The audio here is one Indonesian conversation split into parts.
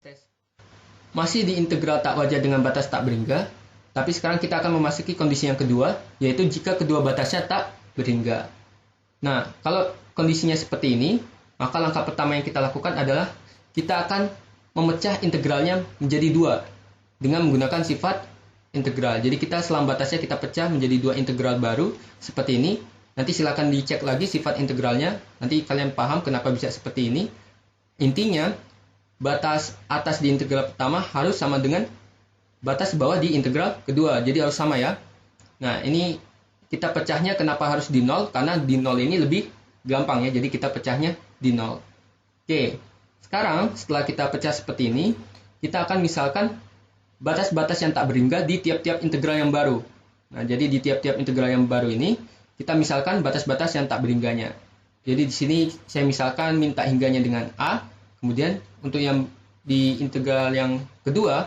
Tes. Masih di integral tak wajar dengan batas tak berhingga, tapi sekarang kita akan memasuki kondisi yang kedua, yaitu jika kedua batasnya tak berhingga. Nah, kalau kondisinya seperti ini, maka langkah pertama yang kita lakukan adalah kita akan memecah integralnya menjadi dua dengan menggunakan sifat integral. Jadi kita selama batasnya kita pecah menjadi dua integral baru seperti ini. Nanti silakan dicek lagi sifat integralnya, nanti kalian paham kenapa bisa seperti ini. Intinya, batas atas di integral pertama harus sama dengan batas bawah di integral kedua. Jadi harus sama ya. Nah, ini kita pecahnya kenapa harus di nol? Karena di nol ini lebih gampang ya. Jadi kita pecahnya di nol. Oke, sekarang setelah kita pecah seperti ini, kita akan misalkan batas-batas yang tak berhingga di tiap-tiap integral yang baru. Nah, jadi di tiap-tiap integral yang baru ini, kita misalkan batas-batas yang tak berhingganya. Jadi di sini saya misalkan minta hingganya dengan A. Kemudian untuk yang di integral yang kedua,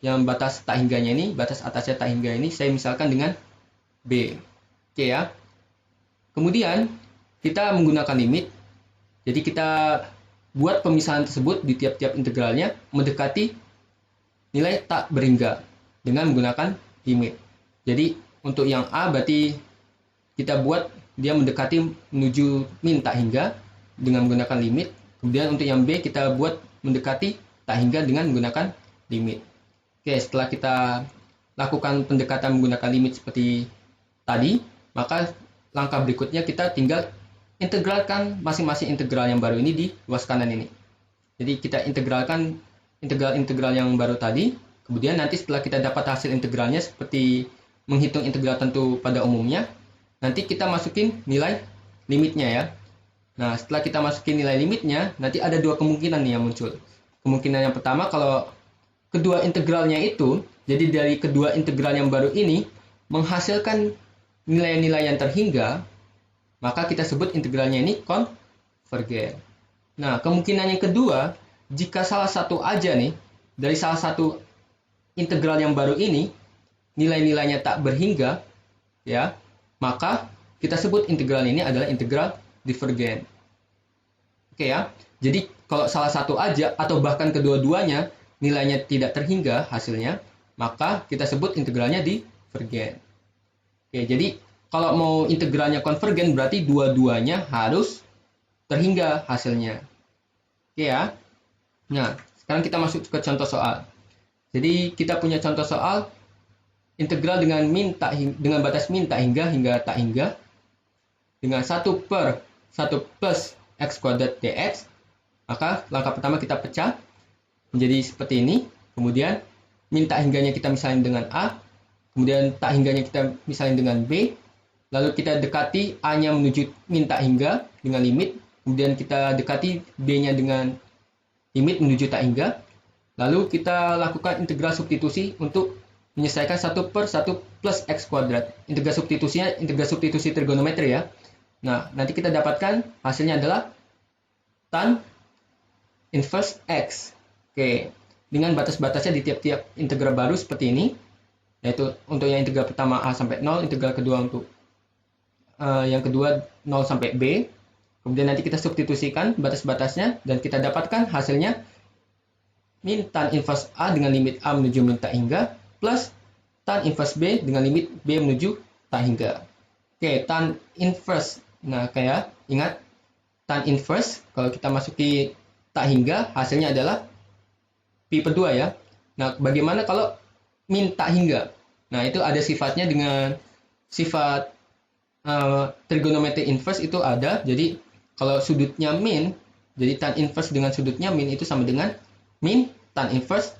yang batas tak hingganya ini, batas atasnya tak hingga ini, saya misalkan dengan B. Oke ya. Kemudian kita menggunakan limit. Jadi kita buat pemisahan tersebut di tiap-tiap integralnya mendekati nilai tak berhingga dengan menggunakan limit. Jadi untuk yang A berarti kita buat dia mendekati menuju min tak hingga dengan menggunakan limit. Kemudian untuk yang B kita buat mendekati tak hingga dengan menggunakan limit. Oke, setelah kita lakukan pendekatan menggunakan limit seperti tadi, maka langkah berikutnya kita tinggal integralkan masing-masing integral yang baru ini di luas kanan ini. Jadi kita integralkan integral-integral yang baru tadi, kemudian nanti setelah kita dapat hasil integralnya seperti menghitung integral tentu pada umumnya, nanti kita masukin nilai limitnya ya. Nah, setelah kita masukin nilai limitnya, nanti ada dua kemungkinan nih yang muncul. Kemungkinan yang pertama, kalau kedua integralnya itu, jadi dari kedua integral yang baru ini, menghasilkan nilai-nilai yang terhingga, maka kita sebut integralnya ini konvergen. Nah, kemungkinan yang kedua, jika salah satu aja nih, dari salah satu integral yang baru ini, nilai-nilainya tak berhingga, ya, maka kita sebut integral ini adalah integral divergen. Oke ya. Jadi kalau salah satu aja atau bahkan kedua-duanya nilainya tidak terhingga hasilnya, maka kita sebut integralnya divergen. Oke, jadi kalau mau integralnya konvergen berarti dua-duanya harus terhingga hasilnya. Oke ya. Nah, sekarang kita masuk ke contoh soal. Jadi kita punya contoh soal integral dengan dengan batas min tak hingga hingga tak hingga dengan 1 per 1 plus x kuadrat dx. Maka langkah pertama kita pecah menjadi seperti ini. Kemudian min tak hingganya kita misalin dengan A. Kemudian tak hingganya kita misalin dengan B. Lalu kita dekati A-nya menuju min tak hingga dengan limit. Kemudian kita dekati B-nya dengan limit menuju tak hingga. Lalu kita lakukan integral substitusi untuk menyelesaikan 1 per 1 plus x kuadrat. Integral substitusinya integral substitusi trigonometri ya. Nah, nanti kita dapatkan hasilnya adalah tan inverse x. Oke, dengan batas-batasnya di tiap-tiap integral baru seperti ini, yaitu untuk yang integral pertama A sampai 0, integral kedua untuk yang kedua 0 sampai B. Kemudian nanti kita substitusikan batas-batasnya dan kita dapatkan hasilnya min tan inverse A dengan limit A menuju min tak hingga plus tan inverse B dengan limit B menuju tak hingga. Oke, tan inverse. Nah, kayak ingat tan inverse kalau kita masuki tak hingga hasilnya adalah pi per 2 ya. Nah, bagaimana kalau min tak hingga? Nah, itu ada sifatnya dengan sifat trigonometri inverse itu ada. Jadi kalau sudutnya min, jadi tan inverse dengan sudutnya min itu sama dengan min tan inverse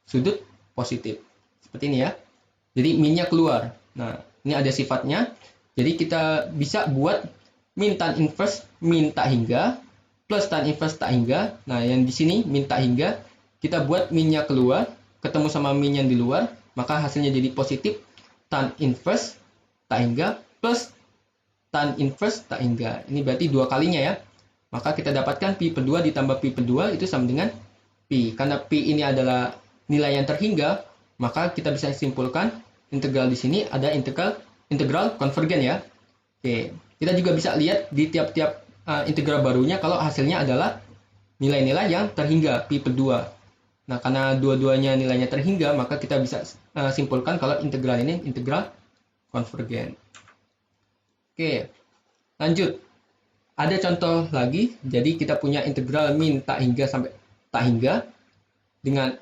sudut positif. Seperti ini ya. Jadi minnya keluar. Nah, ini ada sifatnya. Jadi kita bisa buat min tan inverse min tak hingga plus tan inverse tak hingga. Nah, yang di sini min tak hingga, kita buat minnya keluar, ketemu sama min yang di luar, maka hasilnya jadi positif tan inverse tak hingga plus tan inverse tak hingga. Ini berarti dua kalinya ya. Maka kita dapatkan pi per 2 ditambah pi per 2 itu sama dengan pi. Karena pi ini adalah nilai yang terhingga, maka kita bisa simpulkan integral di sini ada integral konvergen ya. Oke, kita juga bisa lihat di tiap-tiap integral barunya kalau hasilnya adalah nilai-nilai yang terhingga pi per 2. Nah, karena dua-duanya nilainya terhingga, maka kita bisa simpulkan kalau integral ini integral konvergen. Oke, lanjut. Ada contoh lagi, jadi kita punya integral min tak hingga sampai tak hingga dengan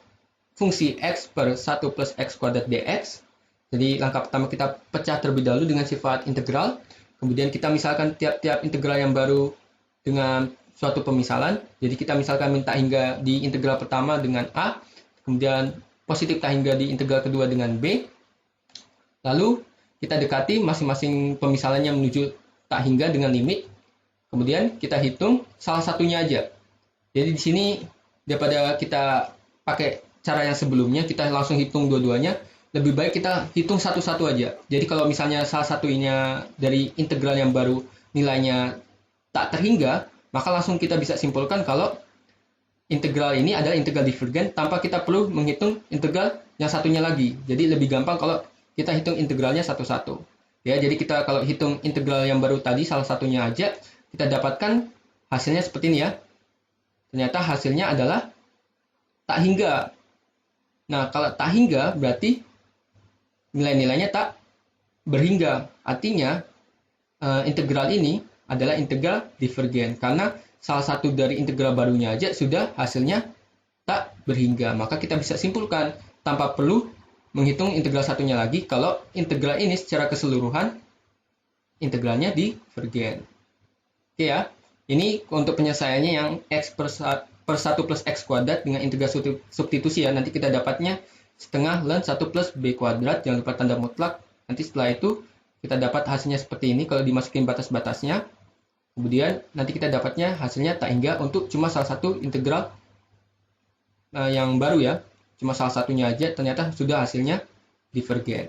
fungsi x per 1 plus x kuadrat dx. Jadi langkah pertama kita pecah terlebih dahulu dengan sifat integral. Kemudian kita misalkan tiap-tiap integral yang baru dengan suatu pemisalan. Jadi kita misalkan min tak hingga di integral pertama dengan A, kemudian positif tak hingga di integral kedua dengan B. Lalu kita dekati masing-masing pemisalannya menuju tak hingga dengan limit. Kemudian kita hitung salah satunya aja. Jadi di sini daripada kita pakai cara yang sebelumnya, kita langsung hitung dua-duanya, lebih baik kita hitung satu-satu aja. Jadi kalau misalnya salah satunya dari integral yang baru nilainya tak terhingga, maka langsung kita bisa simpulkan kalau integral ini adalah integral divergen tanpa kita perlu menghitung integral yang satunya lagi. Jadi lebih gampang kalau kita hitung integralnya satu-satu. Ya, jadi kita kalau hitung integral yang baru tadi salah satunya aja, kita dapatkan hasilnya seperti ini ya. Ternyata hasilnya adalah tak hingga. Nah, kalau tak hingga berarti nilai-nilainya tak berhingga. Artinya integral ini adalah integral divergen karena salah satu dari integral barunya aja sudah hasilnya tak berhingga. Maka kita bisa simpulkan tanpa perlu menghitung integral satunya lagi kalau integral ini secara keseluruhan integralnya divergen. Oke ya, ini untuk penyelesaiannya yang x per 1 plus x kuadrat dengan integral substitusi ya. Nanti kita dapatnya setengah ln 1 plus b kuadrat, jangan lupa tanda mutlak. Nanti setelah itu kita dapat hasilnya seperti ini kalau dimasukin batas-batasnya. Kemudian nanti kita dapatnya hasilnya tak hingga untuk cuma salah satu integral yang baru ya. Cuma salah satunya aja ternyata sudah hasilnya divergen.